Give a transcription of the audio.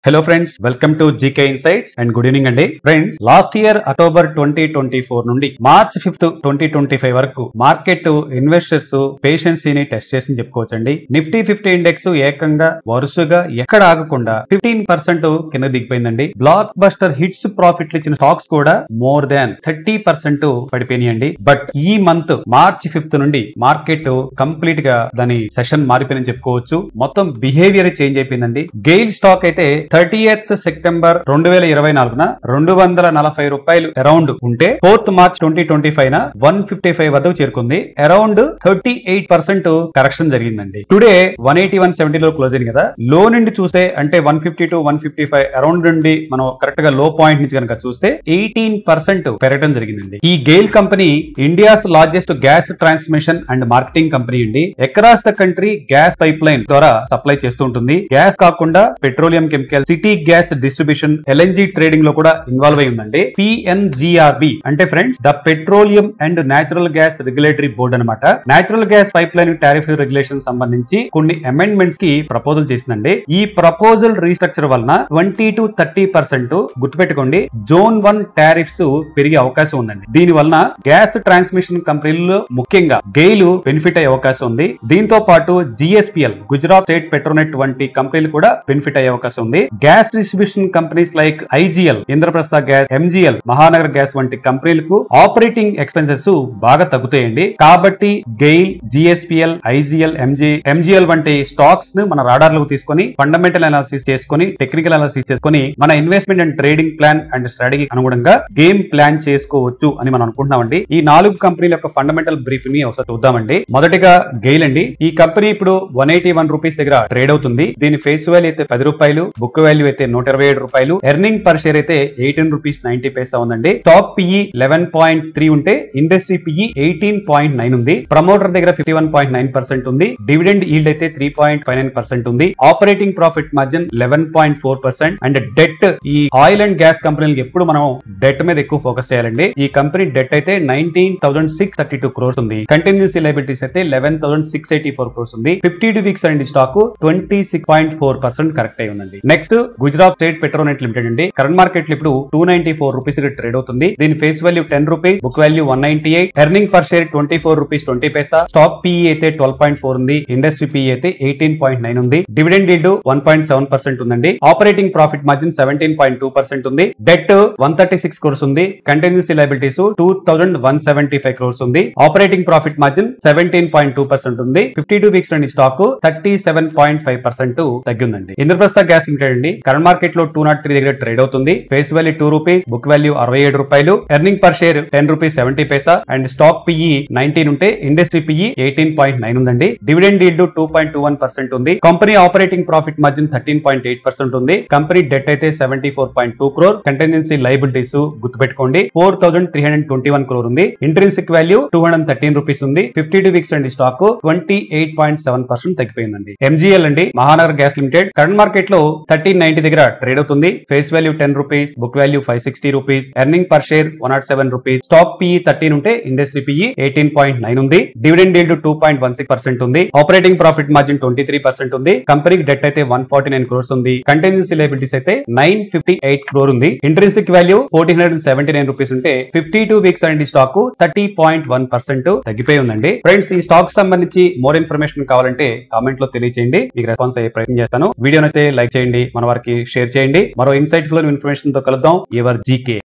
Hello friends, welcome to GK Insights and good evening అండి. Friends, last year October 2024 నుండి March 5th 2025 వరకు market investors పేషెన్సీని test చేసి చెప్పుకోవచ్చండి. Nifty 50 index ఏకంగా వరుసగా ఎక్కడ ఆగకుండా 15% కింద దిగిపోయిందండి. బ్లాక్ బస్టర్ హిట్స్ ప్రాఫిట్లు ఇచ్చిన స్టాక్స్ కూడా మోర్ దాన్ 30% పడిపోయినాయండి. బట్ ఈ మంత్ March 5th నుండి మార్కెట్ కంప్లీట్ గా దాని సెషన్ మారిపోయిందని చెప్పుకోవచ్చు. మొత్తం బిహేవియర్ చేంజ్ అయిపోయిందండి. గెయిల్ స్టాక్ అయితే 30th సెప్టెంబర్ 2024 240 రూపాయలు అరౌండ్ ఉంటే 4th March 2025 155 వద్దకు చేరుకుంది. అరౌండ్ 38% కరెక్షన్ జరిగిందండి. టుడే 181.70 లో క్లోజ్ అయింది కదా. లో నుండి చూస్తే అంటే 150 to 155 అరౌండ్ నుండి మనం కరెక్ట్ గా లో పాయింట్ నుంచి కనుక చూస్తే 18% పెరగడం జరిగిందండి. ఈ GAIL company India's largest gas transmission and marketing company అండి. Across the country gas pipe line ద్వారా సప్లై చేస్తూ ఉంటుంది. గ్యాస్ కాకుండా petroleum chemical, city gas distribution, LNG trading లో కూడా ఇన్వాల్వ్ అయి ఉందండి. పిఎన్జిఆర్బి అంటే friends the petroleum and natural gas regulatory board అనమాట. Natural gas pipe line tariff regulation సంబంధించి కొన్ని అమెండ్మెంట్స్ కి ప్రపోజల్ చేసిందండి. ఈ ప్రపోజల్ రీస్ట్రక్చర్ వలన 20 to 30% గుర్తుపెట్టుకోండి జోన్ 1 టారిఫ్స్ పెరిగే అవకాశం ఉందండి. దీని వలన గ్యాస్ ట్రాన్స్మిషన్ కంపెనీల్లో ముఖ్యంగా గెయిల్ బెనిఫిట్ అయ్యే అవకాశం ఉంది. దీంతో పాటు జిఎస్పిఎల్ గుజరాత్ స్టేట్ పెట్రోనెట్ వంటి కంపెనీలు కూడా బెనిఫిట్ అయ్యే అవకాశం ఉంది. Gas distribution companies like IGL, Indraprastha gas, MGL, Mahanagar gas వంటి కంపెనీలకు ఆపరేటింగ్ ఎక్స్పెన్సెస్ బాగా తగ్గుతాయండి. కాబట్టి గెయిల్, జిఎస్పిఎల్, ఐజీఎల్, ఎంజీఎల్ వంటి స్టాక్స్ ను మన రాడార్ లోకి తీసుకొని ఫండమెంటల్ అనాలిసిస్ చేసుకొని టెక్నికల్ అనాలిసిస్ చేసుకొని మన investment and trading plan and strategy అనుగుణంగా గేమ్ ప్లాన్ చేసుకోవచ్చు అని మనం అనుకుంటున్నామండి. ఈ 4 కంపెనీల యొక్క ఫండమెంటల్ బ్రీఫ్ ని ఒకసారి చూద్దామండి. మొదటిగా గెయిల్ అండి. ఈ కంపెనీ ఇప్పుడు 181 రూపీస్ దగ్గర ట్రేడ్ అవుతుంది. దీని ఫేస్ వాల్యూ అయితే 10 రూపాయలు, బుక్ వాల్యూ అయితే 127 రూపాయలు, ఎర్నింగ్ పర్ షేర్ అయితే 18 రూపీస్ 90 పైసా ఉందండి. టాప్ పిఈ 11.3 ఉంటే ఇండస్ట్రీ పిఈ 18.9 ఉంది. ప్రమోటర్ దగ్గర 51.9% ఉంది. డివిడెండ్ ఈల్డ్ అయితే 3.59% ఉంది. Operating profit margin 11.4% and debt, ఈ ఆయిల్ అండ్ గ్యాస్ కంపెనీలకు ఎప్పుడు మనం డెట్ మీద ఎక్కువ ఫోకస్ చేయాలండి. ఈ కంపెనీ డెట్ అయితే 19,632 crores ఉంది. కంటిన్యూసీ లయబిలిటీస్ అయితే 11,684 crores ఉంది. 52 వీక్స్ అండి స్టాక్ 26.4% కరెక్ట్ అయి ఉందండి. Next Gujarat state Petronet limited అండి. కరెంట్ మార్కెట్ లో ఇప్పుడు 294 రూపీస్ ట్రేడ్ అవుతుంది. దీని face value 10 rupees, book value 198, earning per share 24 rupees 20 పైసా, స్టాక్ పిఈ అయితే 12.4 ఉంది. ఇండస్ట్రీ పిఈ అయితే 18.9 ఉంది. డివిడెండ్ ఈల్డ్ 1.7% ఉందండి. ఆపరేటింగ్ ప్రాఫిట్ మార్జిన్ 17.2% ఉంది. డెట్ 136 crores ఉంది. కంటిన్యూసీ లయబిలిటీస్ 2,175 crores ఉంది. ఆపరేటింగ్ ప్రాఫిట్ మార్జిన్ 17.2% ఉంది. 52 వీక్స్ అండి స్టాక్ 37.5% తగ్గిందండి. ఇంద్రప్రస్థ గ్యాస్ లిమిటెడ్ అండి. కరెంట్ మార్కెట్ లో 203 దగ్గర ట్రేడ్ అవుతుంది. Face value 2 rupees, book value 67 రూపాయలు, earning per share 10 rupees 70 Paisa and stock PE 19 ఉంటే ఇండస్ట్రీ పిఈ 18.9 ఉందండి. డివిడెండ్ ఈల్డ్ 2.21% ఉంది. కంపెనీ ఆపరేటింగ్ ప్రాఫిట్ మార్జిన్ 13.8% ఉంది. కంపెనీ డెట్ అయితే 74.2 crore. కంటిన్యూసీ లయబిలిటీస్ గుర్తుపెట్టుకోండి 4,321 crore ఉంది. ఇంట్రిన్సిక్ వాల్యూ 213 రూపీస్ ఉంది. 52 వీక్స్ అండి స్టాక్ 28.7% తగ్గిపోయిందండి. ఎంజీఎల్ అండి. Mahanagar gas limited. Current market లో 1390 దగ్గర ట్రేడ్ అవుతుంది. Face value 10 rupees, book value 560 rupees, earning per share 107 rupees, stock PE 13 ఉంటే ఇండస్ట్రీ పిఈ 18.9 ఉంది. డివిడెండ్ ఈల్డ్ 2.16% ఉంది. ఆపరేటింగ్ ప్రాఫిట్ మార్జిన్ 23% ఉంది. కంపెనీకి డెట్ అయితే 149 crores ఉంది. కంటిన్యూసీ లయబిలిటీస్ అయితే 958 crore ఉంది. ఇంట్రిన్సిక్ వాల్యూ 1479 రూపీస్ ఉంటే 52 వీక్స్ అండి స్టాక్ 30.1% తగ్గిపోయి ఉందండి. ఫ్రెండ్స్, ఈ స్టాక్ సంబంధించి మోర్ ఇన్ఫర్మేషన్ కావాలంటే కామెంట్ లో తెలియజేయండి. మీకు రెస్పాన్స్ అయ్యే ప్రయత్నం చేస్తాను. వీడియో నచ్చితే లైక్ చేయండి, మన వారికి షేర్ చేయండి. మరో ఇన్సైట్ ఫ్లో ఇన్ఫర్మేషన్ తో కలుద్దాం. Your GK.